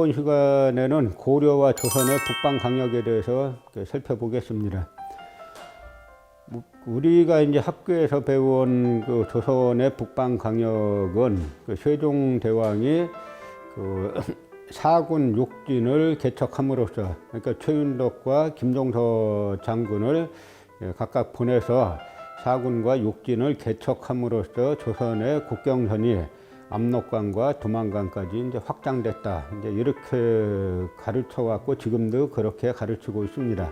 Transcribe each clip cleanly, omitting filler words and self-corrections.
이번 시간에는 고려와 조선의 북방 강역에 대해서 살펴보겠습니다. 우리가 이제 학교에서 배운 그 조선의 북방 강역은 그 세종대왕이 그 사군 6진을 개척함으로써, 그러니까 최윤덕과 김종서 장군을 각각 보내서 사군과 6진을 개척함으로써 조선의 국경선이 압록강과 두만강까지 이제 확장됐다. 이제 이렇게 가르쳐 왔고 지금도 그렇게 가르치고 있습니다.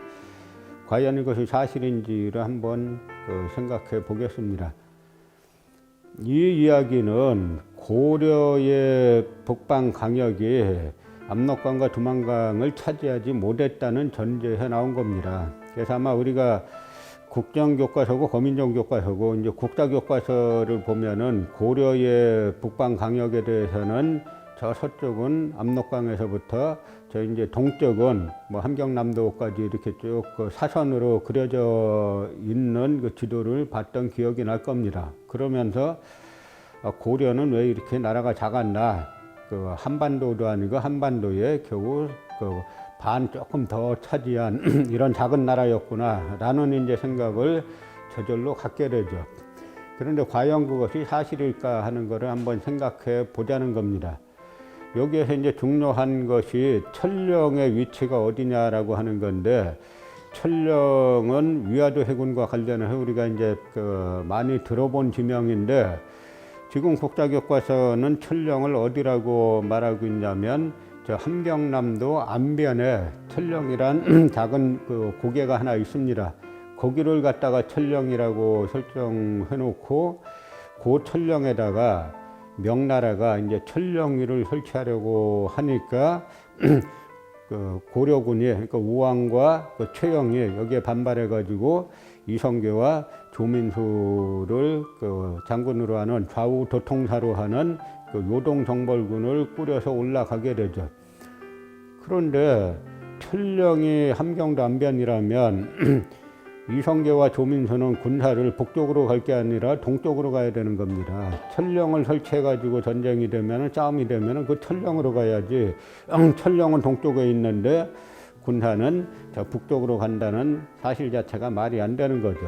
과연 이것이 사실인지를 한번 생각해 보겠습니다. 이 이야기는 고려의 북방 강역이 압록강과 두만강을 차지하지 못했다는 전제에 나온 겁니다. 그래서 아마 우리가 국정교과서고 거민정교과서고 이제 국사교과서를 보면은 고려의 북방 강역에 대해서는 저 서쪽은 압록강에서부터 저 이제 동쪽은 뭐 함경남도까지 이렇게 쭉 그 사선으로 그려져 있는 그 지도를 봤던 기억이 날 겁니다. 그러면서 고려는 왜 이렇게 나라가 작았나? 그 한반도도 아니고 한반도에 겨우 그 반 조금 더 차지한 이런 작은 나라였구나 라는 이제 생각을 저절로 갖게 되죠. 그런데 과연 그것이 사실일까 하는 것을 한번 생각해 보자는 겁니다. 여기에서 이제 중요한 것이 천령의 위치가 어디냐라고 하는 건데, 천령은 위화도 해군과 관련해서 우리가 이제 많이 들어본 지명인데, 지금 국사교과서는 천령을 어디라고 말하고 있냐면 저 함경남도 안변에 천령이란 작은 그 고개가 하나 있습니다. 거기를 갖다가 천령이라고 설정해 놓고 그 천령에다가 명나라가 이제 천령위를 설치하려고 하니까 그 고려군이, 그러니까 우왕과 그 최영이 여기에 반발해 가지고 이성계와 조민수를 그 장군으로 하는 좌우 도통사로 하는 그 요동정벌군을 꾸려서 올라가게 되죠. 그런데 천령이 함경도 안변이라면 이성계와 조민수는 군사를 북쪽으로 갈 게 아니라 동쪽으로 가야 되는 겁니다. 천령을 설치해 가지고 전쟁이 되면, 싸움이 되면 그 천령으로 가야지. 천령은 동쪽에 있는데 군사는 저 북쪽으로 간다는 사실 자체가 말이 안 되는 거죠.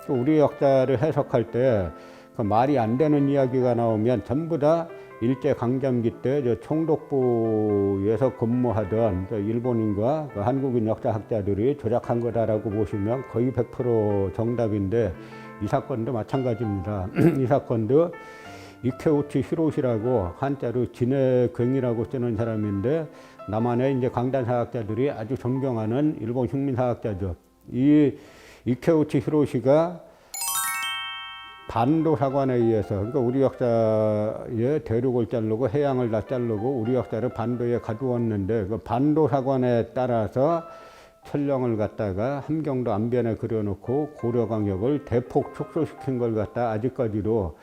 우리 역사를 해석할 때 그 말이 안 되는 이야기가 나오면 전부 다 일제 강점기 때 저 총독부에서 근무하던 저 일본인과 그 한국인 역사학자들이 조작한 거다라고 보시면 거의 100% 정답인데, 이 사건도 마찬가지입니다. 이 사건도 이케우치 히로시라고 한자로 진해괭이라고 쓰는 사람인데, 남한의 이제 강단사학자들이 아주 존경하는 일본 흉민사학자죠. 이 이케우치 히로시가 반도 사관에 의해서, 그러니까 우리 역사의 대륙을 자르고 해양을 다 자르고 우리 역사를 반도에 가두었는데, 그 반도 사관에 따라서 천령을 갖다가 함경도 안변에 그려놓고 고려강역을 대폭 축소시킨 걸 갖다 아직까지도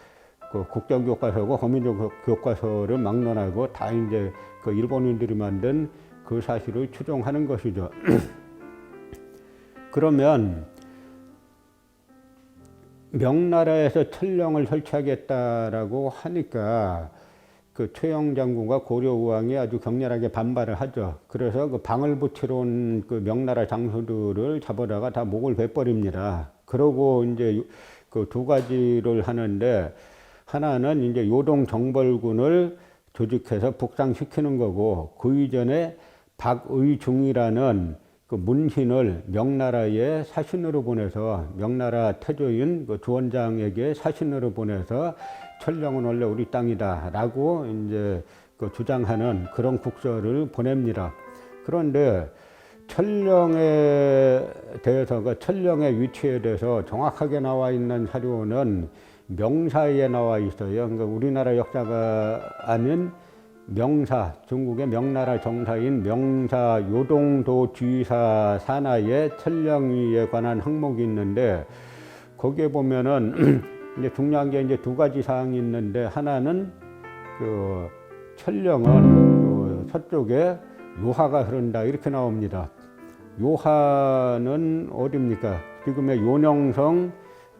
그 국정교과서고 거민교과서를 막론하고 다 이제 그 일본인들이 만든 그 사실을 추종하는 것이죠. 그러면 명나라에서 천령을 설치하겠다라고 하니까 그 최영 장군과 고려 우왕이 아주 격렬하게 반발을 하죠. 그래서 그 방을 붙이러 온 그 명나라 장수들을 잡아다가 다 목을 베버립니다. 그러고 이제 그 두 가지를 하는데, 하나는 이제 요동 정벌군을 조직해서 북상시키는 거고, 그 이전에 박의중이라는 그 문신을 명나라에 사신으로 보내서, 명나라 태조인 그 주원장에게 사신으로 보내서 천령은 원래 우리 땅이다 라고 이제 그 주장하는 그런 국서를 보냅니다. 그런데 천령에 대해서, 그 천령의 위치에 대해서 정확하게 나와 있는 사료는 명사에 나와 있어요. 그러니까 우리나라 역사가 아닌 명사, 중국의 명나라 정사인 명사 요동도 주의사 산하에 천령위에 관한 항목이 있는데, 거기에 보면은 이제 중요한 게 이제 두 가지 사항이 있는데, 하나는 그 천령은 그 서쪽에 요하가 흐른다 이렇게 나옵니다. 요하는 어디입니까? 지금의 요녕성,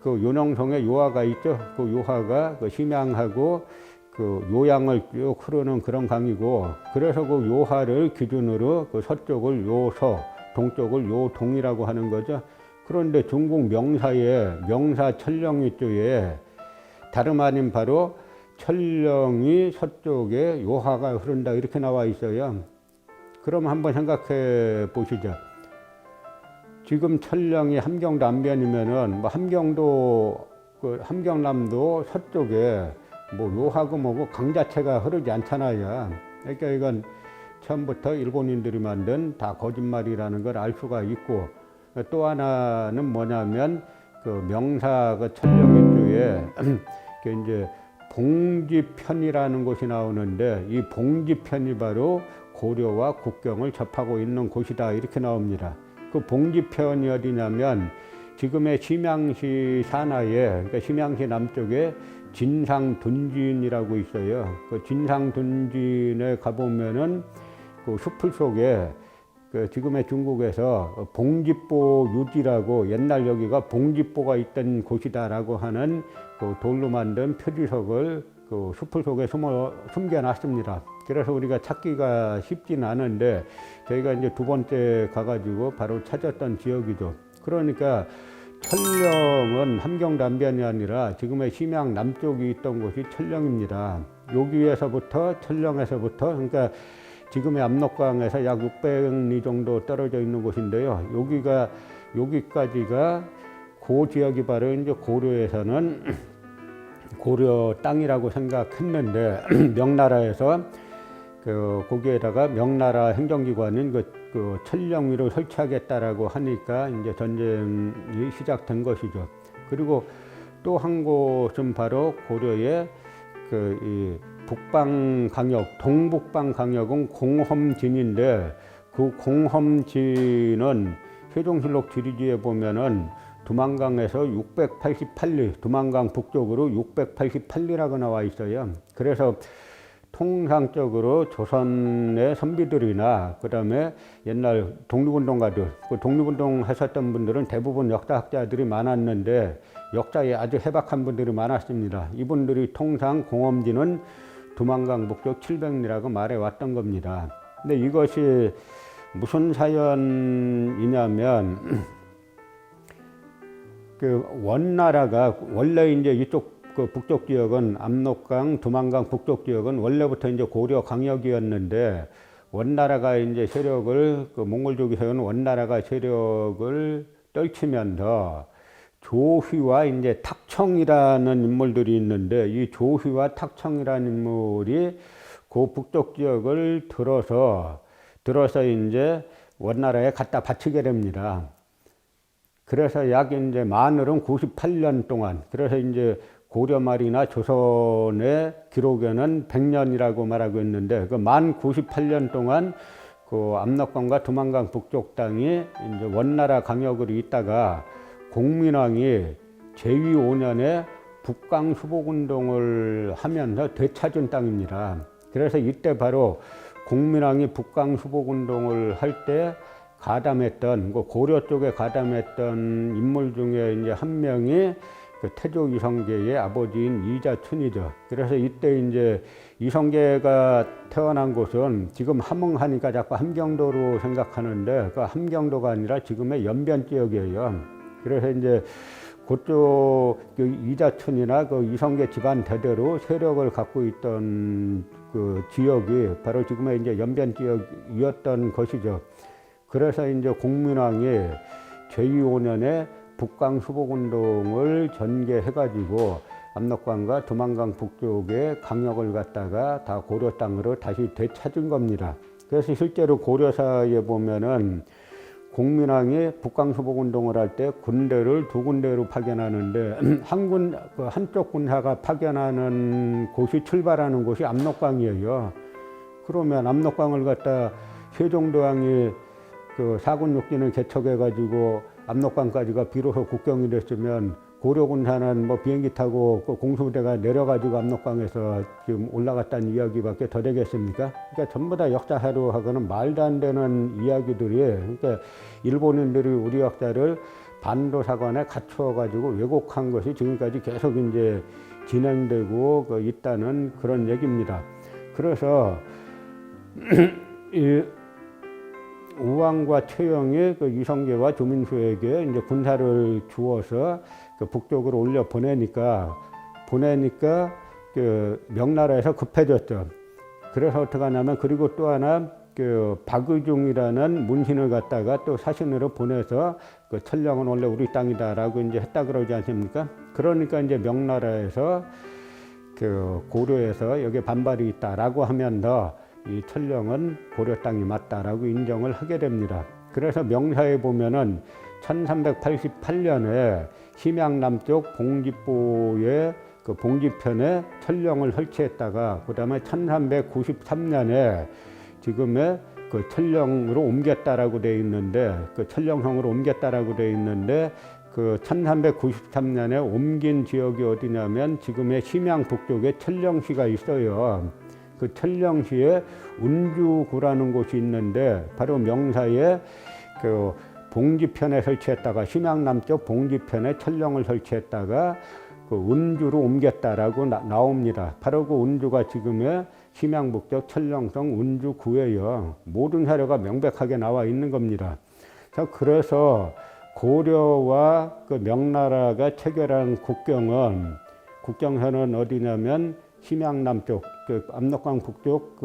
그 요녕성에 요하가 있죠. 그 요하가 그 심양하고 그 요양을 쭉 흐르는 그런 강이고, 그래서 그 요하를 기준으로 그 서쪽을 요서, 동쪽을 요동이라고 하는 거죠. 그런데 중국 명사에 명사 천령이 쪽에 다름 아닌 바로 천령이 서쪽에 요하가 흐른다 이렇게 나와 있어요. 그럼 한번 생각해 보시죠. 지금 천령이 함경도 안변이면은 뭐 함경도 그 함경남도 서쪽에 뭐 요하고 뭐고 강 자체가 흐르지 않잖아요. 그러니까 이건 처음부터 일본인들이 만든 다 거짓말이라는 걸 알 수가 있고, 또 하나는 뭐냐면 그 명사 그 천령의 쪽에 그 이제 봉지편이라는 곳이 나오는데, 이 봉지편이 바로 고려와 국경을 접하고 있는 곳이다 이렇게 나옵니다. 그 봉지편이 어디냐면 지금의 심양시 산하에, 그러니까 심양시 남쪽에 진상둔진이라고 있어요. 그 진상둔진에 가보면은 그 숲을 속에 그 지금의 중국에서 봉지보 유지라고, 옛날 여기가 봉지보가 있던 곳이다라고 하는 그 돌로 만든 표지석을 그 숲을 속에 숨겨놨습니다. 그래서 우리가 찾기가 쉽지는 않은데 저희가 이제 두 번째 가가지고 바로 찾았던 지역이죠. 그러니까 천령은 함경남변이 아니라 지금의 심양 남쪽이 있던 곳이 천령입니다. 여기에서부터 천령에서부터, 그러니까 지금의 압록강에서 약 600리 정도 떨어져 있는 곳인데요. 여기까지가 그 지역이 바로 이제 고려에서는 고려 땅이라고 생각했는데, 명나라에서 거기에다가 명나라 행정기관인 그 천령위를 설치하겠다라고 하니까 이제 전쟁이 시작된 것이죠. 그리고 또 한 곳은 바로 고려의 이 북방강역, 동북방강역은 공험진인데, 그 공험진은 세종실록 지리지에 보면은 두만강에서 688리, 두만강 북쪽으로 688리라고 나와 있어요. 그래서 통상적으로 조선의 선비들이나 그다음에 옛날 독립운동가들, 그 독립운동 하셨던 분들은 대부분 역사학자들이 많았는데 역사에 아주 해박한 분들이 많았습니다. 이분들이 통상 공험진은 두만강 북쪽 700리라고 말해 왔던 겁니다. 근데 이것이 무슨 사연이냐면 그 원나라가 원래 이제 이쪽 그 북쪽 지역은 압록강, 두만강 북쪽 지역은 원래부터 이제 고려 강역이었는데, 원나라가 이제 세력을, 그 몽골족이 세운 원나라가 세력을 떨치면서 조휘와 이제 탁청이라는 인물들이 있는데, 이 조휘와 탁청이라는 인물이 그 북쪽 지역을 들어서 이제 원나라에 갖다 바치게 됩니다. 그래서 약 이제 만으로는 98년 동안, 그래서 이제 고려 말이나 조선의 기록에는 100년이라고 말하고 있는데, 그 만 98년 동안 그 압록강과 두만강 북쪽 땅이 이제 원나라 강역으로 있다가 공민왕이 제위 5년에 북강 수복운동을 하면서 되찾은 땅입니다. 그래서 이때 바로 공민왕이 북강 수복운동을 할 때 가담했던, 그 고려 쪽에 가담했던 인물 중에 이제 한 명이 그 태조 이성계의 아버지인 이자춘이죠. 그래서 이때 이제 이성계가 태어난 곳은 지금 함흥하니까 자꾸 함경도로 생각하는데, 그 함경도가 아니라 지금의 연변 지역이에요. 그래서 이제 그쪽 그 이자춘이나 그 이성계 집안 대대로 세력을 갖고 있던 그 지역이 바로 지금의 이제 연변 지역이었던 것이죠. 그래서 이제 공민왕이 제위 5년에 북강 수복운동을 전개해가지고 압록강과 두만강 북쪽의 강역을 갖다가 다 고려 땅으로 다시 되찾은 겁니다. 그래서 실제로 고려사에 보면은 공민왕이 북강 수복운동을 할 때 군대를 두 군데로 파견하는데 한쪽 군사가 파견하는 곳이 출발하는 곳이 압록강이에요. 그러면 압록강을 갖다 세종대왕이 그 사군육진을 개척해가지고 압록강까지가 비로소 국경이 됐으면 고려군사는 뭐 비행기 타고 그 공수부대가 내려가지고 압록강에서 지금 올라갔다는 이야기밖에 더 되겠습니까? 그러니까 전부 다 역사사료하고는 말도 안 되는 이야기들이, 그러니까 일본인들이 우리 역사를 반도사관에 갖추어 가지고 왜곡한 것이 지금까지 계속 이제 진행되고 있다는 그런 얘기입니다. 그래서 이 우왕과 최영이 이성계와 조민수에게 이제 군사를 주어서 북쪽으로 올려 보내니까 명나라에서 급해졌죠. 그래서 어떻게 하냐면, 그리고 또 하나 박의중이라는 문신을 갖다가 또 사신으로 보내서 천령은 원래 우리 땅이다라고 이제 했다 그러지 않습니까? 그러니까 이제 명나라에서 고려에서 여기 반발이 있다라고 하면서 이 천령은 고려 땅이 맞다라고 인정을 하게 됩니다. 그래서 명사에 보면은 1388년에 심양남쪽 봉지보의 봉지편에 천령을 설치했다가, 그 다음에 1393년에 지금의 천령으로 옮겼다라고 되어 있는데, 천령성으로 옮겼다라고 되어 있는데, 1393년에 옮긴 지역이 어디냐면 지금의 심양 북쪽에 천령시가 있어요. 그 천령시에 운주구라는 곳이 있는데, 바로 명사에 봉지편에 설치했다가, 심양 남쪽 봉지편에 천령을 설치했다가 운주로 옮겼다라고 나옵니다. 바로 그 운주가 지금의 심양 북쪽 천령성 운주구예요. 모든 사료가 명백하게 나와 있는 겁니다. 자, 그래서 고려와 명나라가 체결한 국경선은 어디냐면 심양 남쪽, 압록강 북쪽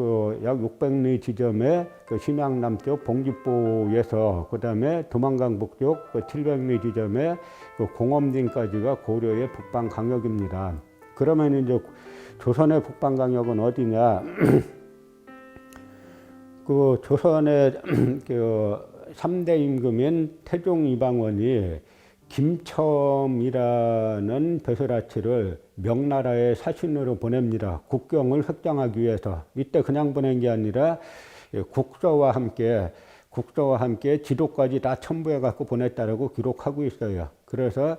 약 600리 지점에 심양 남쪽 봉지보에서, 그 다음에 도만강 북쪽 700리 지점에 공엄진까지가 고려의 북방 강역입니다. 그러면 이제 조선의 북방 강역은 어디냐? 조선의 3대 임금인 태종 이방원이 김첨이라는 벼슬아치를 명나라의 사신으로 보냅니다. 국경을 획정하기 위해서. 이때 그냥 보낸 게 아니라 국서와 함께 지도까지 다 첨부해 갖고 보냈다라고 기록하고 있어요. 그래서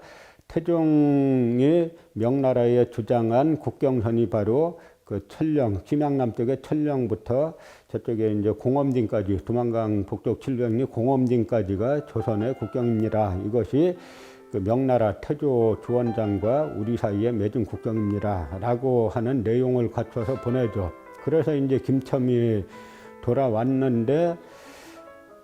태종이 명나라에 주장한 국경선이 바로 천령, 심양남쪽의 천령부터 저쪽에 이제 공엄진까지, 도만강 북쪽 700리 공엄진까지가 조선의 국경입니다. 이것이 명나라 태조 주원장과 우리 사이에 맺은 국경입니다. 라고 하는 내용을 갖춰서 보내죠. 그래서 이제 김첨이 돌아왔는데,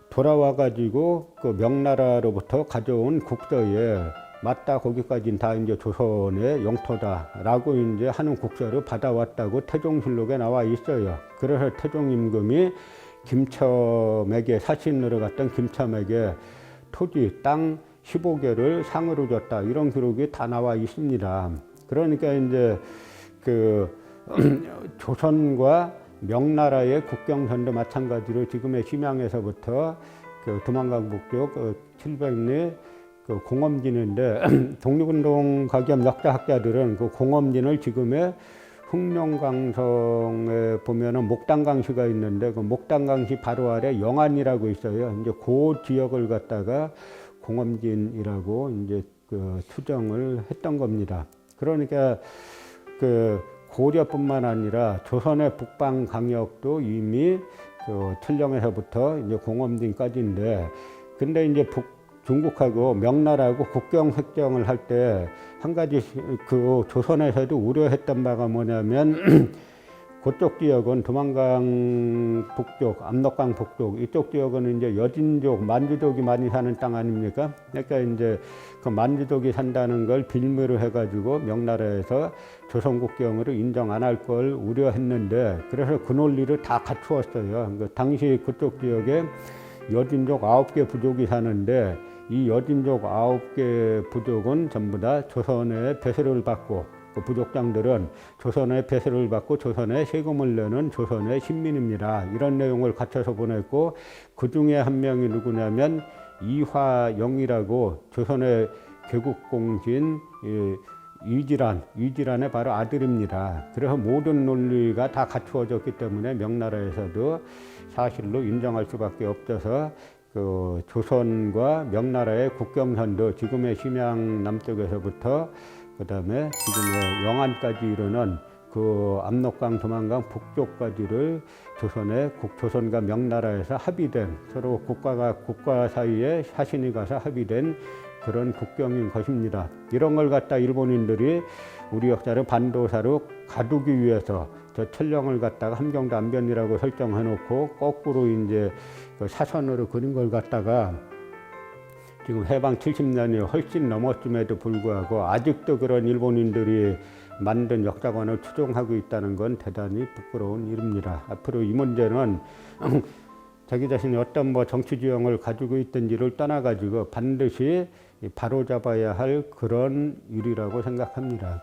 돌아와가지고 명나라로부터 가져온 국서에 맞다, 거기까지는 다 이제 조선의 영토다라고 이제 하는 국서를 받아왔다고 태종실록에 나와 있어요. 그래서 태종 임금이 김첨에게, 사신으로 갔던 김첨에게 토지, 땅 15개를 상으로 줬다, 이런 기록이 다 나와 있습니다. 그러니까 이제 조선과 명나라의 국경선도 마찬가지로 지금의 심양에서부터 도만강 북쪽 700리 공엄진인데, 독립운동 가겸 역사학자들은 공엄진을 지금의 흑룡강성에 보면은 목단강시가 있는데, 목단강시 바로 아래 영안이라고 있어요. 이제 그 지역을 갖다가 공엄진이라고 이제 추정을 했던 겁니다. 그러니까 고려뿐만 아니라 조선의 북방 강역도 이미 천령에서부터 이제 공엄진까지인데, 근데 이제 중국하고 명나라하고 국경 획정을 할 때 한 가지 조선에서도 우려했던 바가 뭐냐면, 그쪽 지역은 도만강 북쪽, 압록강 북쪽, 이쪽 지역은 이제 여진족, 만주족이 많이 사는 땅 아닙니까? 그러니까 이제 만주족이 산다는 걸 빌미로 해가지고 명나라에서 조선 국경으로 인정 안 할 걸 우려했는데, 그래서 그 논리를 다 갖추었어요. 당시 그쪽 지역에 여진족 9개 부족이 사는데, 이 여진족 9개 부족은 전부 다 조선의 배세를 받고, 부족장들은 조선의 배세를 받고 조선의 세금을 내는 조선의 신민입니다. 이런 내용을 갖춰서 보냈고, 그 중에 한 명이 누구냐면 이화영이라고 조선의 개국공신 이지란의 바로 아들입니다. 그래서 모든 논리가 다 갖추어졌기 때문에 명나라에서도 사실로 인정할 수밖에 없어서 조선과 명나라의 국경선도 지금의 심양 남쪽에서부터 그 다음에 지금의 영안까지 이르는 압록강, 도만강 북쪽까지를 조선과 명나라에서 합의된, 서로 국가 사이에 사신이 가서 합의된 그런 국경인 것입니다. 이런 걸 갖다 일본인들이 우리 역사를 반도사로 가두기 위해서 저 천령을 갖다가 함경도 안변이라고 설정해 놓고 거꾸로 이제 그 사선으로 그린 걸 갖다가 지금 해방 70년이 훨씬 넘었음에도 불구하고 아직도 그런 일본인들이 만든 역사관을 추종하고 있다는 건 대단히 부끄러운 일입니다. 앞으로 이 문제는 자기 자신이 어떤 뭐 정치 지형을 가지고 있든지를 떠나가지고 반드시 바로잡아야 할 그런 일이라고 생각합니다.